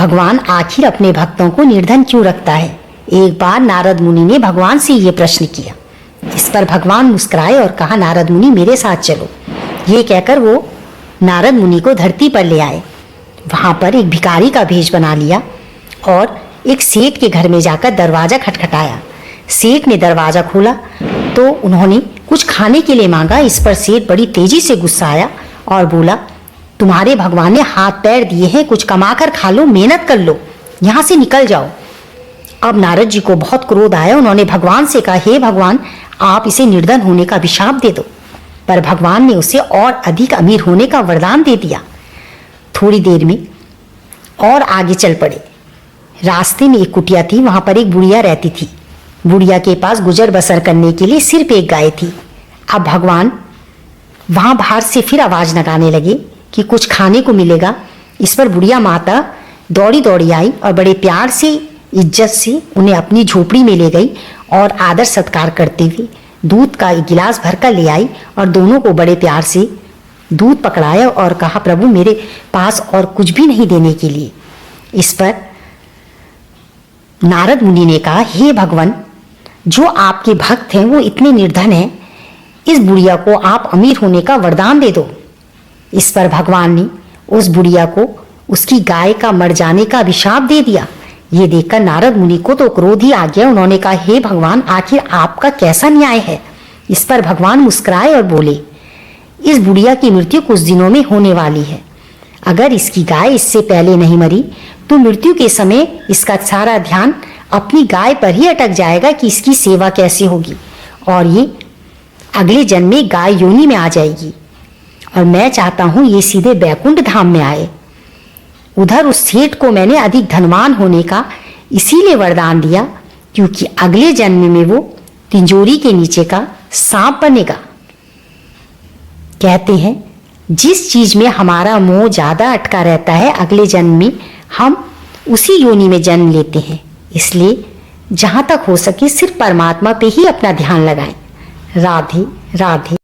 भगवान आखिर अपने भक्तों को निर्धन क्यों रखता है? एक बार नारद मुनि ने भगवान से ये प्रश्न किया। इस पर भगवान मुस्कुराए और कहा, नारद मुनि मेरे साथ चलो। ये कहकर वो नारद मुनि को धरती पर ले आए। वहां पर एक भिखारी का भेष बना लिया और एक सेठ के घर में जाकर दरवाजा खटखटाया। सेठ ने दरवाजा खोला तो उन्होंने कुछ खाने के लिए मांगा। इस पर सेठ बड़ी तेजी से गुस्सा आया और बोला, तुम्हारे भगवान ने हाथ पैर दिए हैं, कुछ कमाकर खा लो, मेहनत कर लो, यहाँ से निकल जाओ। अब नारद जी को बहुत क्रोध आया। उन्होंने भगवान से कहा, हे भगवान, आप इसे निर्धन होने का अभिशाप दे दो। पर भगवान ने उसे और अधिक अमीर होने का वरदान दे दिया। थोड़ी देर में और आगे चल पड़े। रास्ते में एक कुटिया थी, वहां पर एक बुढ़िया रहती थी। बुढ़िया के पास गुजर बसर करने के लिए सिर्फ एक गाय थी। अब भगवान वहां बाहर से फिर आवाज लगाने लगे कि कुछ खाने को मिलेगा। इस पर बुढ़िया माता दौड़ी दौड़ी आई और बड़े प्यार से, इज्जत से उन्हें अपनी झोपड़ी में ले गई और आदर सत्कार करते हुए दूध का एक गिलास भरकर ले आई और दोनों को बड़े प्यार से दूध पकड़ाया और कहा, प्रभु मेरे पास और कुछ भी नहीं देने के लिए। इस पर नारद मुनि ने कहा, हे भगवान, जो आपके भक्त हैं वो इतने निर्धन हैं, इस बुढ़िया को आप अमीर होने का वरदान दे दो। इस पर भगवान ने उस बुढ़िया को उसकी गाय का मर जाने का अभिशाप दे दिया। ये देखकर नारद मुनि को तो क्रोध ही आ गया। उन्होंने कहा, हे भगवान, आखिर आपका कैसा न्याय है? इस पर भगवान मुस्कुराए और बोले, इस बुढ़िया की मृत्यु कुछ दिनों में होने वाली है। अगर इसकी गाय इससे पहले नहीं मरी तो मृत्यु के समय इसका सारा ध्यान अपनी गाय पर ही अटक जाएगा कि इसकी सेवा कैसे होगी, और ये अगले जन्म में गाय योनि में आ जाएगी। और मैं चाहता हूं ये सीधे बैकुंठ धाम में आए। उधर उस सेठ को मैंने अधिक धनवान होने का इसीलिए वरदान दिया क्योंकि अगले जन्म में वो तिजोरी के नीचे का सांप बनेगा। कहते हैं जिस चीज में हमारा मोह ज्यादा अटका रहता है, अगले जन्म में हम उसी योनि में जन्म लेते हैं। इसलिए जहां तक हो सके सिर्फ परमात्मा पे ही अपना ध्यान लगाएं। राधे राधे।